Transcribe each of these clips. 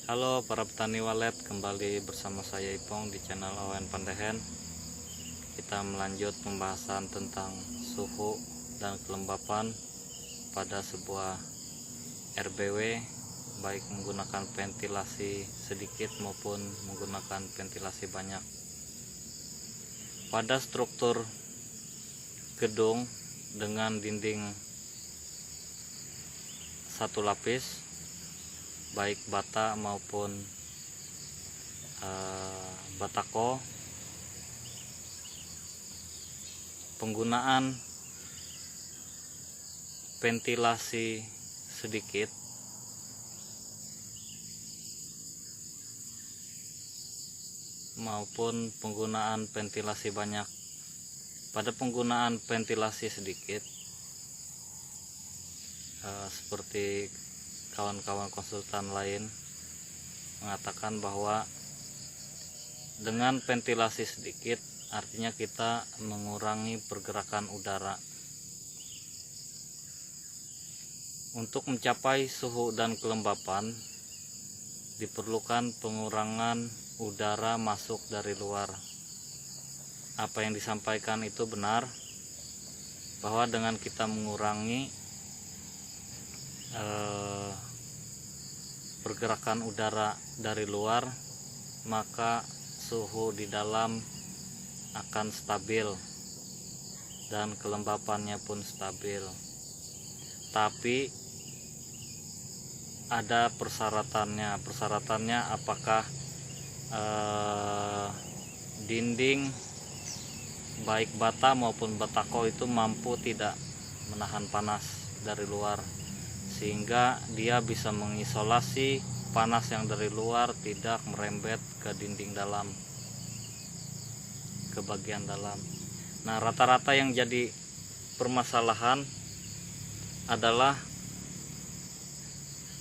Halo para petani walet, kembali bersama saya Ipong di channel Owen Pandehen. Kita melanjut pembahasan tentang suhu dan kelembapan pada sebuah RBW, baik menggunakan ventilasi sedikit maupun menggunakan ventilasi banyak. Pada struktur gedung dengan dinding satu lapis, baik bata maupun batako, penggunaan ventilasi sedikit maupun penggunaan ventilasi banyak. Pada penggunaan ventilasi sedikit, seperti kawan-kawan konsultan lain mengatakan bahwa dengan ventilasi sedikit artinya kita mengurangi pergerakan udara. Untuk mencapai suhu dan kelembapan diperlukan pengurangan udara masuk dari luar. Apa yang disampaikan itu benar, bahwa dengan kita mengurangi pergerakan udara dari luar, maka suhu di dalam akan stabil dan kelembapannya pun stabil. Tapi ada persyaratannya apakah dinding baik bata maupun batako itu mampu tidak menahan panas dari luar, sehingga dia bisa mengisolasi panas yang dari luar tidak merembet ke dinding dalam, ke bagian dalam. Nah, rata-rata yang jadi permasalahan adalah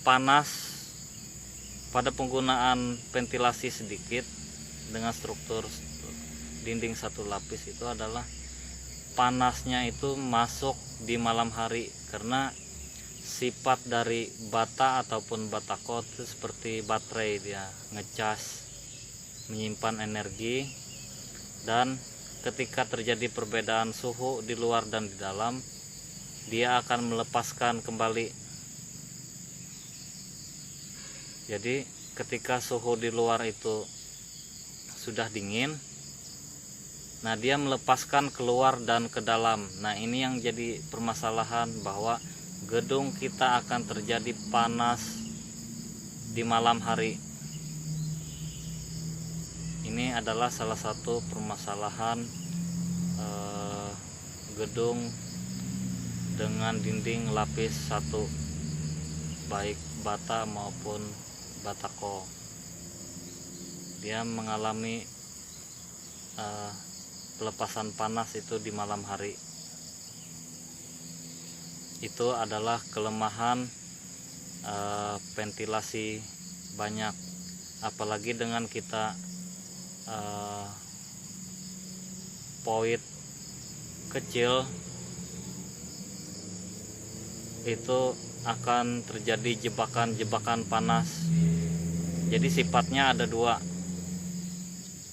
panas pada penggunaan ventilasi sedikit dengan struktur dinding satu lapis itu adalah panasnya itu masuk di malam hari, karena sifat dari bata ataupun batako itu seperti baterai, dia ngecas, menyimpan energi, dan ketika terjadi perbedaan suhu di luar dan di dalam, dia akan melepaskan kembali. Jadi ketika suhu di luar itu sudah dingin, nah dia melepaskan keluar dan ke dalam. Nah, ini yang jadi permasalahan, bahwa gedung kita akan terjadi panas di malam hari. Ini adalah salah satu permasalahan gedung dengan dinding lapis satu, baik bata maupun batako. Dia mengalami pelepasan panas itu di malam hari. Itu adalah kelemahan ventilasi banyak, apalagi dengan kita void kecil, itu akan terjadi jebakan-jebakan panas. Jadi sifatnya ada dua.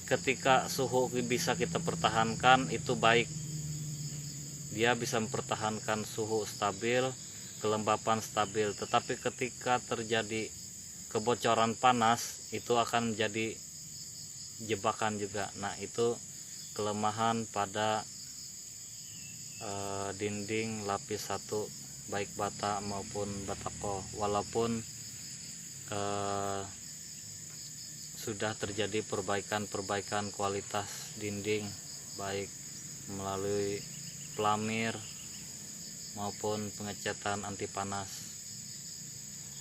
Ketika suhu bisa kita pertahankan, itu baik, dia bisa mempertahankan suhu stabil, kelembapan stabil. Tetapi ketika terjadi kebocoran panas, itu akan menjadi jebakan juga. Nah, itu kelemahan pada dinding lapis satu, baik bata maupun batako. Walaupun sudah terjadi perbaikan kualitas dinding, baik melalui pelamir maupun pengecatan anti panas.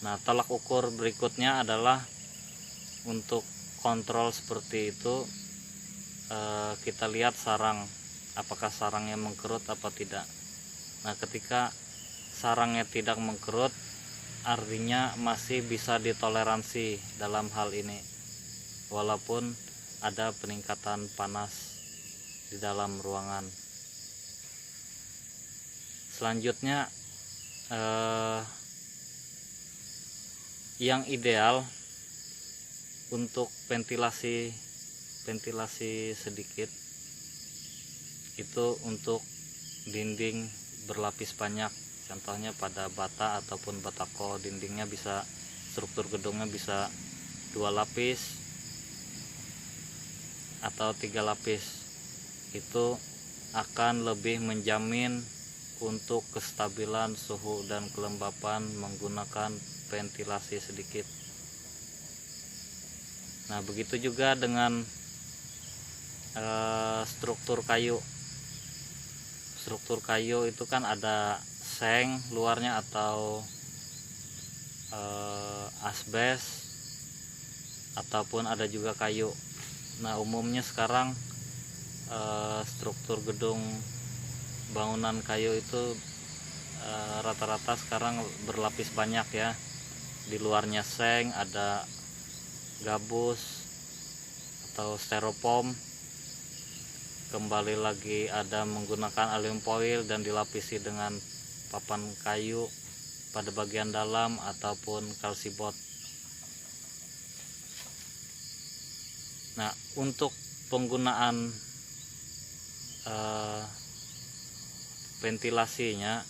Nah, tolak ukur berikutnya adalah untuk kontrol seperti itu, kita lihat sarang, apakah sarangnya mengkerut apa tidak. Nah, ketika sarangnya tidak mengkerut, artinya masih bisa ditoleransi dalam hal ini, walaupun ada peningkatan panas di dalam ruangan. Selanjutnya yang ideal untuk ventilasi sedikit itu untuk dinding berlapis banyak, contohnya pada bata ataupun batako, dindingnya bisa, struktur gedungnya bisa 2 lapis atau 3 lapis. Itu akan lebih menjamin untuk kestabilan suhu dan kelembapan menggunakan ventilasi sedikit. Nah, begitu juga dengan struktur kayu. Struktur kayu itu kan ada seng luarnya atau asbes, ataupun ada juga kayu. Nah, umumnya sekarang struktur gedung bangunan kayu itu rata-rata sekarang berlapis banyak ya. Di luarnya seng, ada gabus atau styrofoam, kembali lagi ada menggunakan aluminium foil dan dilapisi dengan papan kayu pada bagian dalam ataupun kalsibot. Nah, untuk penggunaan ventilasinya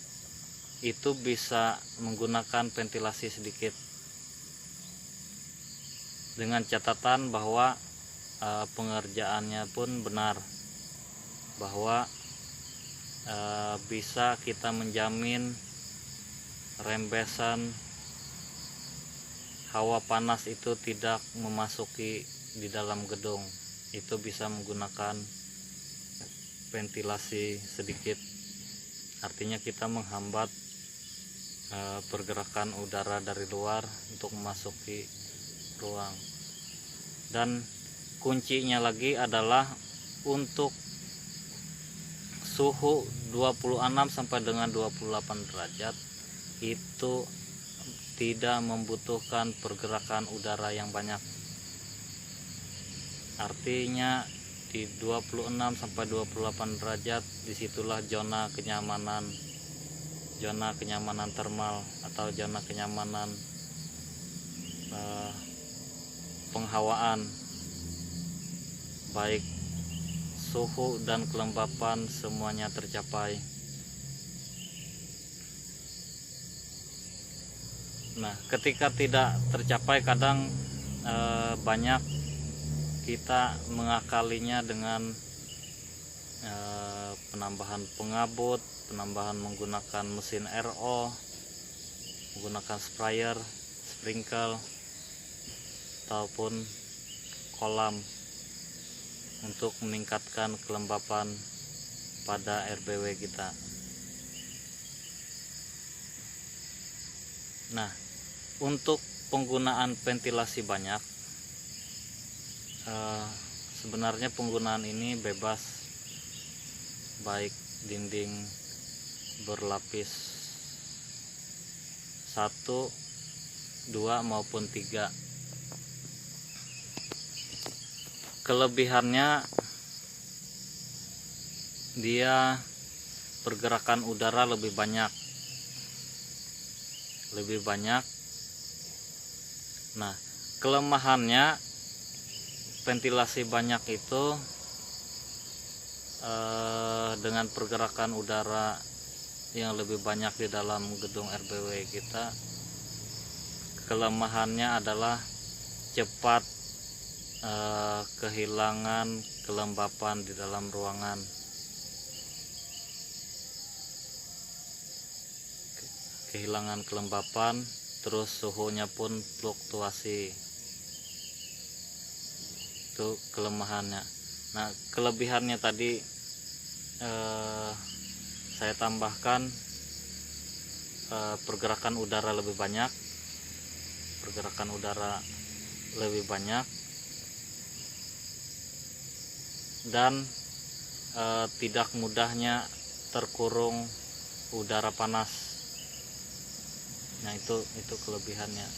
itu bisa menggunakan ventilasi sedikit, dengan catatan bahwa pengerjaannya pun benar, bahwa bisa kita menjamin rembesan hawa panas itu tidak memasuki di dalam gedung. Itu bisa menggunakan ventilasi sedikit, artinya kita menghambat pergerakan udara dari luar untuk memasuki ruang. Dan kuncinya lagi adalah untuk suhu 26 sampai dengan 28 derajat itu tidak membutuhkan pergerakan udara yang banyak. Artinya di 26 sampai 28 derajat disitulah zona kenyamanan termal atau zona kenyamanan penghawaan, baik suhu dan kelembapan semuanya tercapai. Nah, ketika tidak tercapai kadang banyak kita mengakalinya dengan penambahan pengabut, penambahan menggunakan mesin RO, menggunakan sprayer, sprinkle, ataupun kolam untuk meningkatkan kelembapan pada RBW kita. Nah, untuk penggunaan ventilasi banyak, sebenarnya penggunaan ini bebas, baik dinding berlapis 1, 2 maupun 3. Kelebihannya dia pergerakan udara lebih banyak. Nah, kelemahannya ventilasi banyak itu dengan pergerakan udara yang lebih banyak di dalam gedung RBW kita, kelemahannya adalah cepat kehilangan kelembapan di dalam ruangan. Kehilangan kelembapan, terus suhunya pun fluktuasi. Itu kelemahannya. Nah, kelebihannya tadi saya tambahkan pergerakan udara lebih banyak, dan tidak mudahnya terkurung udara panas. Nah, itu kelebihannya.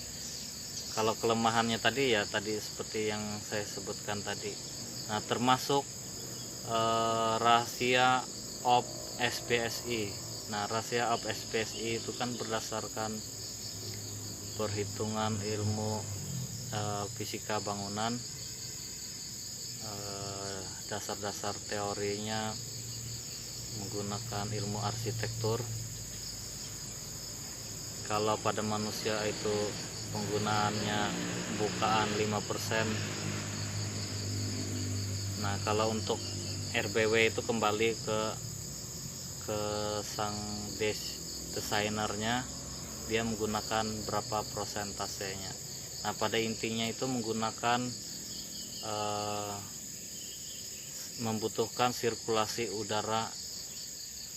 Kalau kelemahannya tadi ya tadi seperti yang saya sebutkan tadi. Nah, termasuk rahasia of SPSI. Nah, rahasia of SPSI itu kan berdasarkan perhitungan ilmu fisika bangunan, dasar-dasar teorinya menggunakan ilmu arsitektur. Kalau pada manusia itu penggunaannya bukaan 5%. Nah, kalau untuk RBW itu kembali ke sang desainernya, dia menggunakan berapa persentasenya. Nah, pada intinya itu menggunakan membutuhkan sirkulasi udara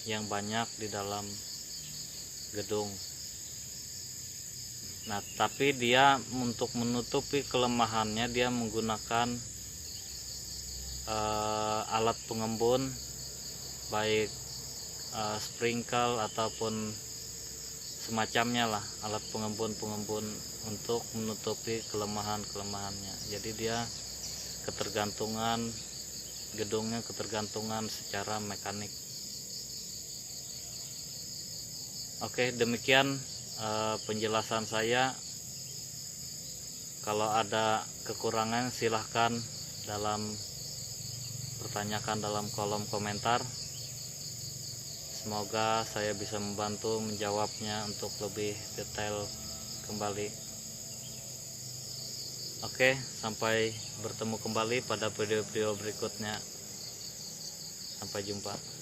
yang banyak di dalam gedung. Nah, tapi dia untuk menutupi kelemahannya dia menggunakan alat pengembun, baik sprinkle ataupun semacamnya lah, alat pengembun untuk menutupi kelemahannya. Jadi dia gedungnya ketergantungan secara mekanik. Oke, demikian penjelasan saya. Kalau ada kekurangan silahkan pertanyakan dalam kolom komentar. Semoga saya bisa membantu menjawabnya untuk lebih detail kembali. Oke, sampai bertemu kembali pada video-video berikutnya. Sampai jumpa.